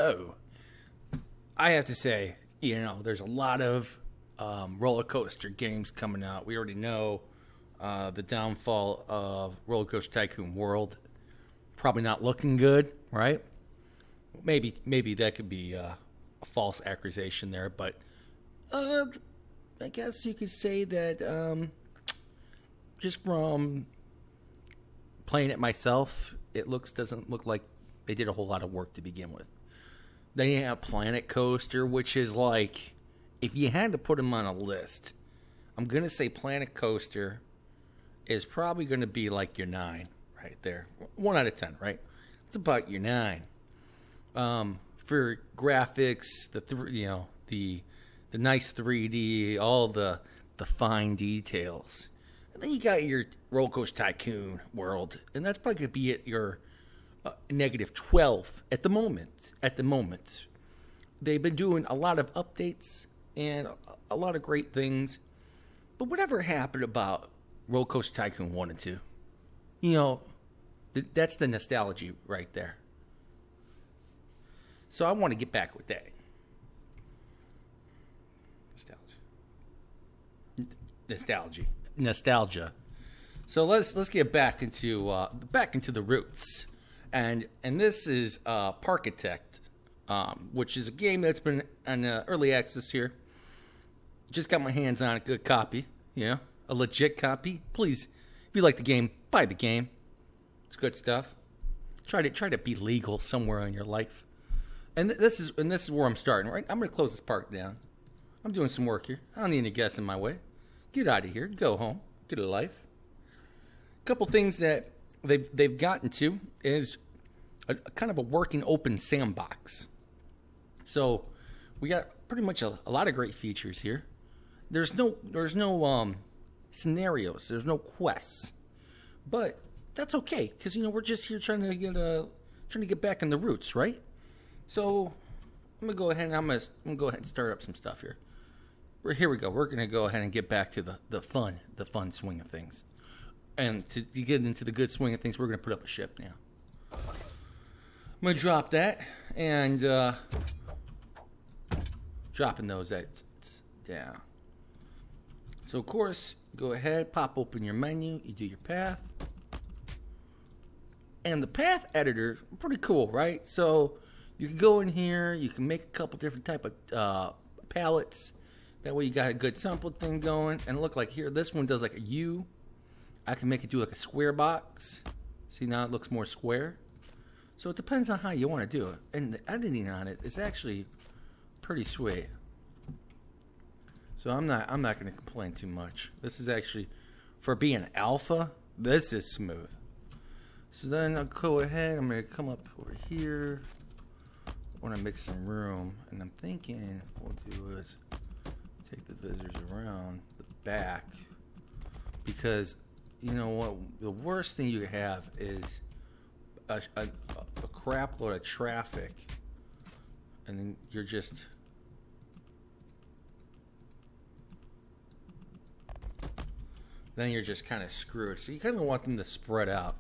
Oh, I have to say, there's a lot of roller coaster games coming out. We already know the downfall of Roller Coaster Tycoon World. Probably not looking good, right? Maybe that could be a false accusation there, but uh, I guess you could say that just from playing it myself, doesn't look like they did a whole lot of work to begin with. Then you have Planet Coaster, which is like, if you had to put them on a list, I'm going to say Planet Coaster is probably going to be like your 9 right there. 1 out of 10, right? It's about your 9. For graphics, the nice 3D, all the fine details. And then you got your Roller Coaster Tycoon World, and that's probably going to be at your negative 12 at the moment. They've been doing a lot of updates and a lot of great things. But whatever happened about Roller Coaster Tycoon 1 and 2? That's the nostalgia right there. So I want to get back with that. Nostalgia. So let's get back into the roots. And this is Parkitect, which is a game that's been on early access here. Just got my hands on a good copy, a legit copy. Please, if you like the game, buy the game. It's good stuff. Try to be legal somewhere in your life. And this is where I'm starting. Right, I'm gonna close this part down. I'm doing some work here. I don't need any guests in my way. Get out of here. Go home. Get a life. A couple things that they've gotten to is a kind of a working open sandbox. So we got pretty much a lot of great features here. There's no scenarios. There's no quests, but that's okay because we're just here trying to get back in the roots, right? So I'm gonna go ahead and start up some stuff here. Here we go. We're gonna go ahead and get back to the fun swing of things. And to get into the good swing of things, we're going to put up a ship now. I'm going to drop that and dropping those exits down. So, of course, go ahead, pop open your menu, you do your path. And the path editor, pretty cool, right? So, you can go in here, you can make a couple different type of palettes. That way you got a good sample thing going. And look like here, this one does like a U. I can make it do like a square box. See, now it looks more square. So it depends on how you want to do it. And the editing on it is actually pretty sweet. So I'm not going to complain too much. This is actually, for being alpha, this is smooth. So then I'll go ahead. I'm going to come up over here. I want to make some room. And I'm thinking what we'll do is take the visitors around the back. Because you know what? The worst thing you have is a crap load of traffic, and then you're just kind of screwed. So you kind of want them to spread out,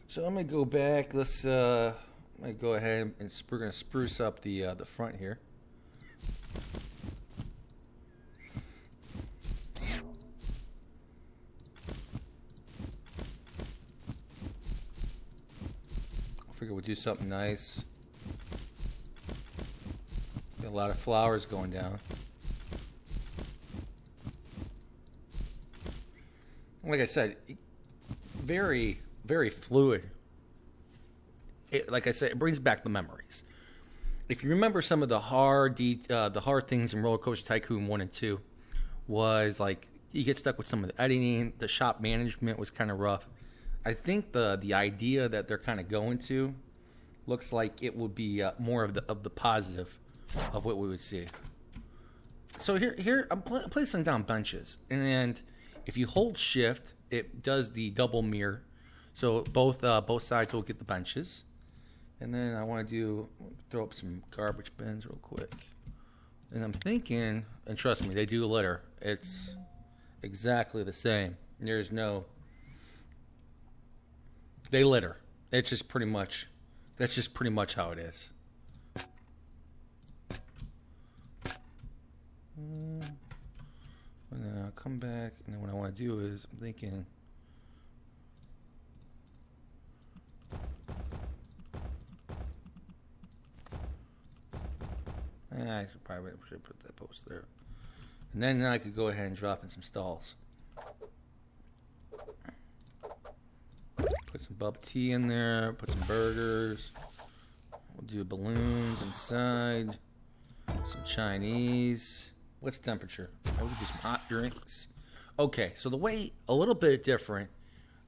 So I'm gonna go back. I'm gonna go ahead and we're gonna spruce up the front here. Figure we'll do something nice. Got a lot of flowers going down. Like I said, very, very fluid. Like I said, it brings back the memories. If you remember some of the hard things in Roller Coaster Tycoon 1 and 2, was like you get stuck with some of the editing. The shop management was kind of rough. I think the idea that they're kind of going to looks like it would be more of the positive of what we would see. So here I'm placing down benches, and if you hold shift, it does the double mirror, so both sides will get the benches. And then I want to throw up some garbage bins real quick. And I'm thinking, and trust me, they do litter. It's exactly the same. They litter. That's just pretty much how it is. And then I'll come back, and then what I want to do is, I'm thinking, I probably should put that post there. And then I could go ahead and drop in some stalls. Put some bubble tea in there, put some burgers. We'll do balloons inside. Some Chinese. What's the temperature? I would do some hot drinks. Okay, so the way a little bit different.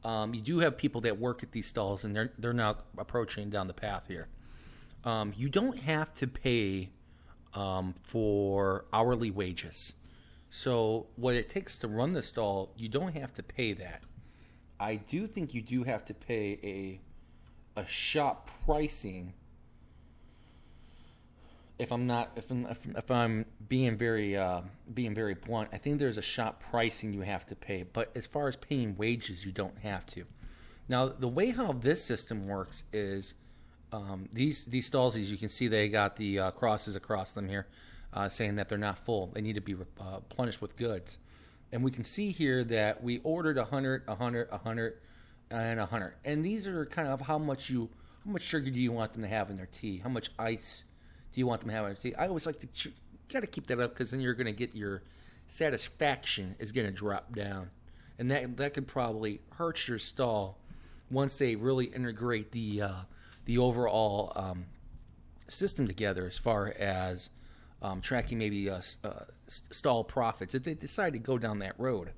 You do have people that work at these stalls, and they're now approaching down the path here. You don't have to pay for hourly wages. So what it takes to run the stall, you don't have to pay that. I do think you do have to pay a shop pricing. If I'm being very blunt, I think there's a shop pricing you have to pay. But as far as paying wages, you don't have to. Now, the way how this system works is these stalls, as you can see, they got the crosses across them here, saying that they're not full. They need to be replenished with goods. And we can see here that we ordered 100, 100, 100, and 100. And these are kind of how much sugar do you want them to have in their tea? How much ice do you want them to have in their tea? I always like to try to keep that up, because then you're going to get your satisfaction is going to drop down. And that could probably hurt your stall once they really integrate the overall system together, as far as tracking maybe stall profits if they decide to go down that road.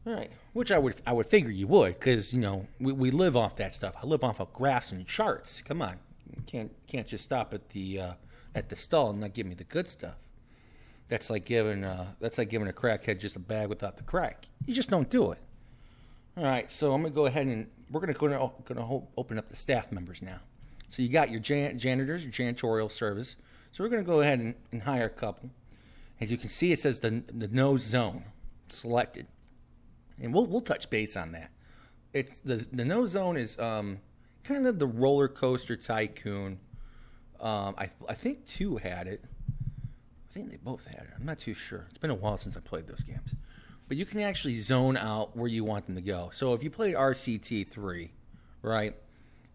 All right, which I would figure you would, because we live off that stuff. I live off of graphs and charts. Come on, you can't just stop at the stall and not give me the good stuff. That's like giving a crackhead just a bag without the crack. You just don't do it. All right, so I'm gonna go ahead and we're gonna open up the staff members now. So you got your janitors, your janitorial service. So we're gonna go ahead and hire a couple. As you can see, it says the no zone selected, and we'll touch base on that. It's the no zone is kind of the roller coaster tycoon. I think 2 had it. I think they both had it. I'm not too sure. It's been a while since I played those games. But you can actually zone out where you want them to go. So if you played RCT3, right,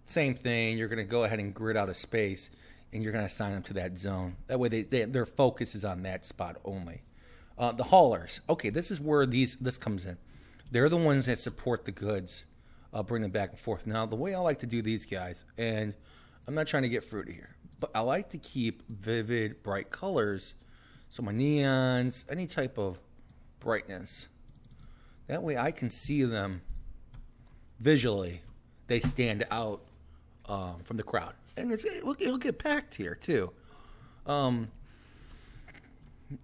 same thing. You're going to go ahead and grid out a space, and you're going to assign them to that zone. That way their focus is on that spot only. The haulers. Okay, this is where this comes in. They're the ones that support the goods, bring them back and forth. Now, the way I like to do these guys, and I'm not trying to get fruity here, but I like to keep vivid, bright colors. So my neons, any type of brightness. That way I can see them visually. They stand out from the crowd. And it'll get packed here, too.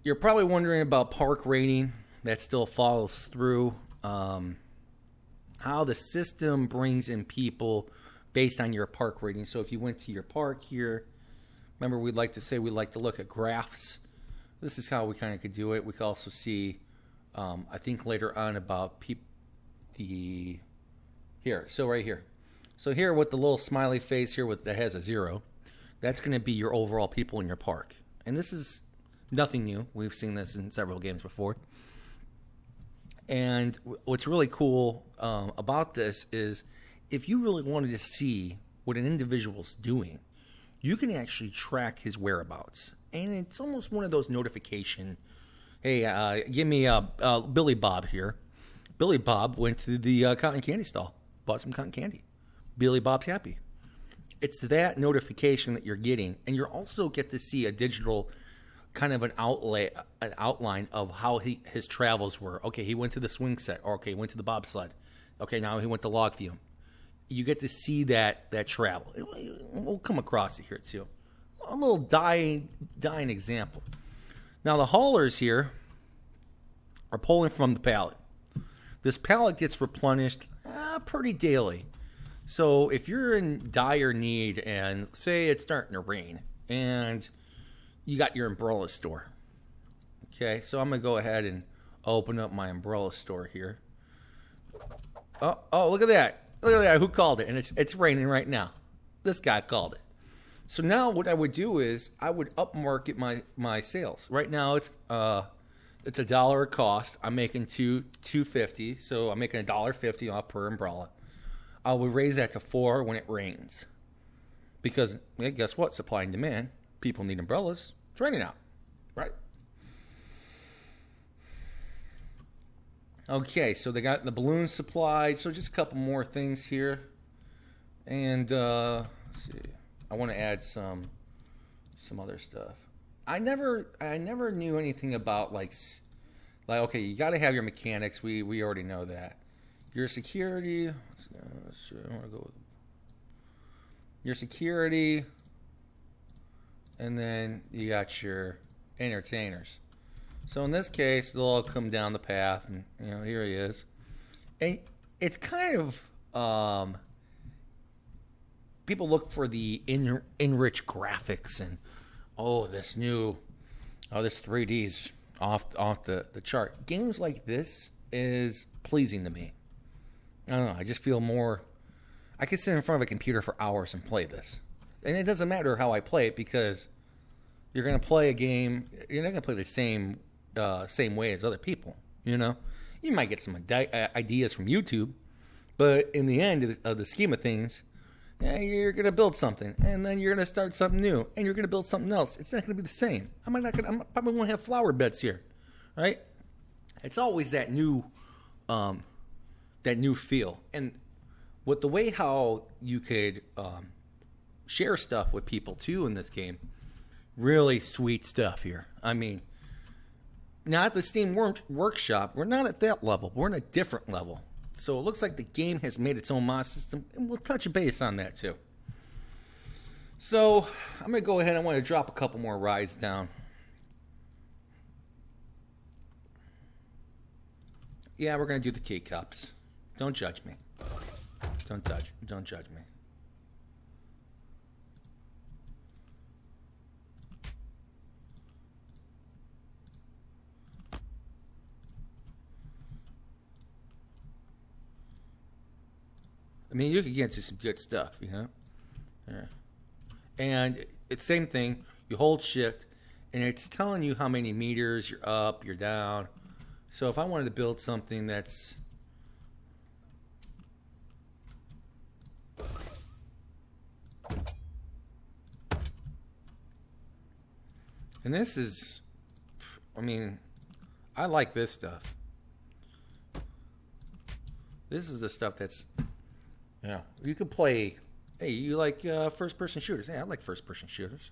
You're probably wondering about park rating. That still follows through. How the system brings in people based on your park rating. So if you went to your park here, remember we'd like to look at graphs. This is how we kind of could do it. We could also see, I think later on about here. So right here. So here with the little smiley face here that has a 0, that's going to be your overall people in your park. And this is nothing new. We've seen this in several games before. And what's really cool about this is if you really wanted to see what an individual's doing, you can actually track his whereabouts. And it's almost one of those notification, hey, give me Billy Bob here. Billy Bob went to the cotton candy stall, bought some cotton candy. Billy Bob's happy. It's that notification that you're getting, and you also get to see a digital kind of an outline of how his travels were. Okay, he went to the swing set. Or okay, he went to the bobsled. Okay, now he went to Logview. You get to see that travel. We'll come across it here too. A little dying example. Now the haulers here are pulling from the pallet. This pallet gets replenished pretty daily. So if you're in dire need and say it's starting to rain and you got your umbrella store. Okay, so I'm going to go ahead and open up my umbrella store here. Oh, look at that. Look at that. Who called it? And it's raining right now. This guy called it. So now what I would do is I would upmarket my sales. Right now it's $1 a cost. I'm making $2.50, so I'm making $1.50 off per umbrella. I would raise that to $4 when it rains, because guess what? Supply and demand. People need umbrellas. It's raining out, right? Okay, so they got the balloons supplied. So just a couple more things here, and let's see. I want to add some other stuff. I never knew anything about like okay, you got to have your mechanics. We already know that. Your security. Sure, I want to go with your security, and then you got your entertainers. So in this case, they'll all come down the path, and here he is. And it's kind of people look for the enriched graphics and this 3D's off the chart. Games like this is pleasing to me. I don't know. I just feel more. I could sit in front of a computer for hours and play this, and it doesn't matter how I play it, because you're going to play a game. You're not going to play the same way as other people. You might get some ideas from YouTube, but in the end of the scheme of things, you're going to build something, and then you're going to start something new, and you're going to build something else. It's not going to be the same. I probably won't have flower beds here, right? It's always that new feel. And with the way how you could share stuff with people too in this game, really sweet stuff here. I mean, now at the Steam Workshop, we're not at that level. We're in a different level. So it looks like the game has made its own mod system, and we'll touch base on that too. So I'm going to go ahead. I want to drop a couple more rides down. Yeah, we're going to do the teacups. Don't judge me. Don't judge me. I mean, you could get into some good stuff, Yeah. And it's the same thing. You hold shift, and it's telling you how many meters you're up, you're down. So if I wanted to build something that's and this is, I mean, I like this stuff. This is the stuff that's, you could play. Hey, you like first-person shooters? Hey, I like first-person shooters.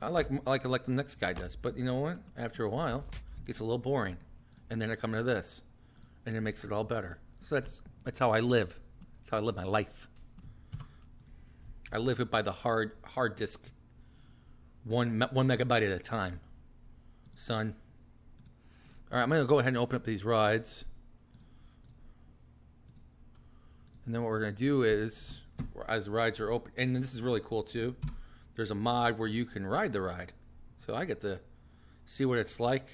I like the next guy does. But you know what? After a while, it gets a little boring, and then I come to this, and it makes it all better. So that's how I live. That's how I live my life. I live it by the hard disk, one megabyte at a time, son. All right, I'm gonna go ahead and open up these rides. And then what we're going to do is, as the rides are open, and this is really cool too, there's a mod where you can ride the ride. So I get to see what it's like.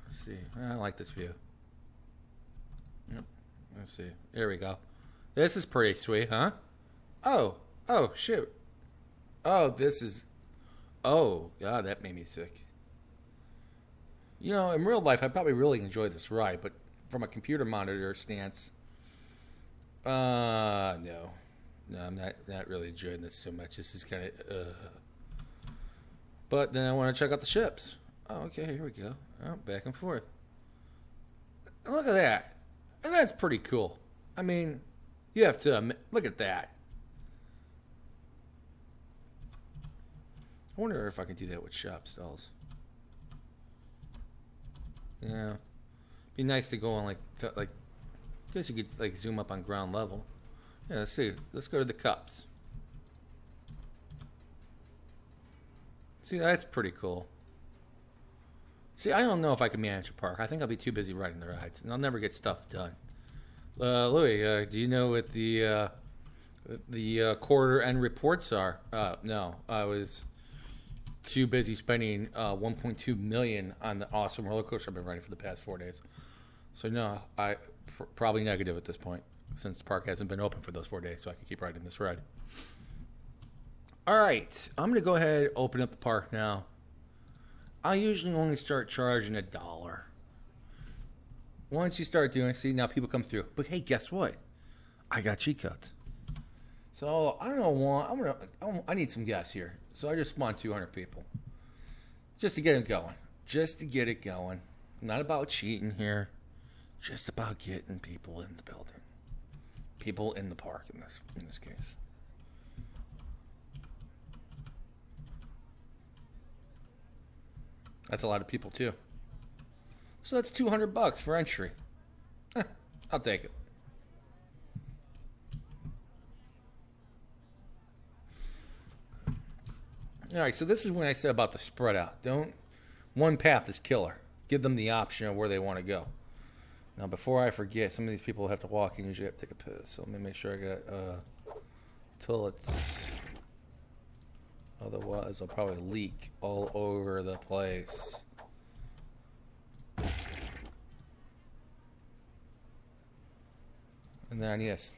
Let's see. I like this view. Yep. Let's see. There we go. This is pretty sweet, huh? Oh, shoot. Oh, God, that made me sick. In real life, I probably really enjoy this ride, but from a computer monitor stance, no, I'm not really enjoying this too much. This is kind of, but then I want to check out the ships. Oh, okay, here we go. Oh, back and forth. Look at that, and that's pretty cool. I mean, you have to look at that. I wonder if I can do that with shop stalls. Yeah, be nice to go on like. I guess you could zoom up on ground level. Yeah, let's see. Let's go to the cups. See, that's pretty cool. See, I don't know if I can manage a park. I think I'll be too busy riding the rides, and I'll never get stuff done. Louis, do you know what the quarter end reports are? No, I was too busy spending $1.2 million on the awesome roller coaster I've been riding for the past 4 days. So no, I probably negative at this point, since the park hasn't been open for those 4 days, so I can keep riding this ride. All right, I'm gonna go ahead and open up the park now. I usually only start charging $1. Once you start doing it, see now people come through. But hey, guess what? I got cheat codes. So I don't want. I need some gas here. So I just spawned 200 people, just to get it going. Just to get it going. Not about cheating here. Just about getting people in the building. People in the park in this case. That's a lot of people too. So that's $200 for entry. I'll take it. All right, so this is when I said about the spread out. Don't one path is killer. Give them the option of where they want to go. Now, before I forget, some of these people have to walk and usually have to take a piss. So let me make sure I got toilets. Otherwise, I'll probably leak all over the place. And then I need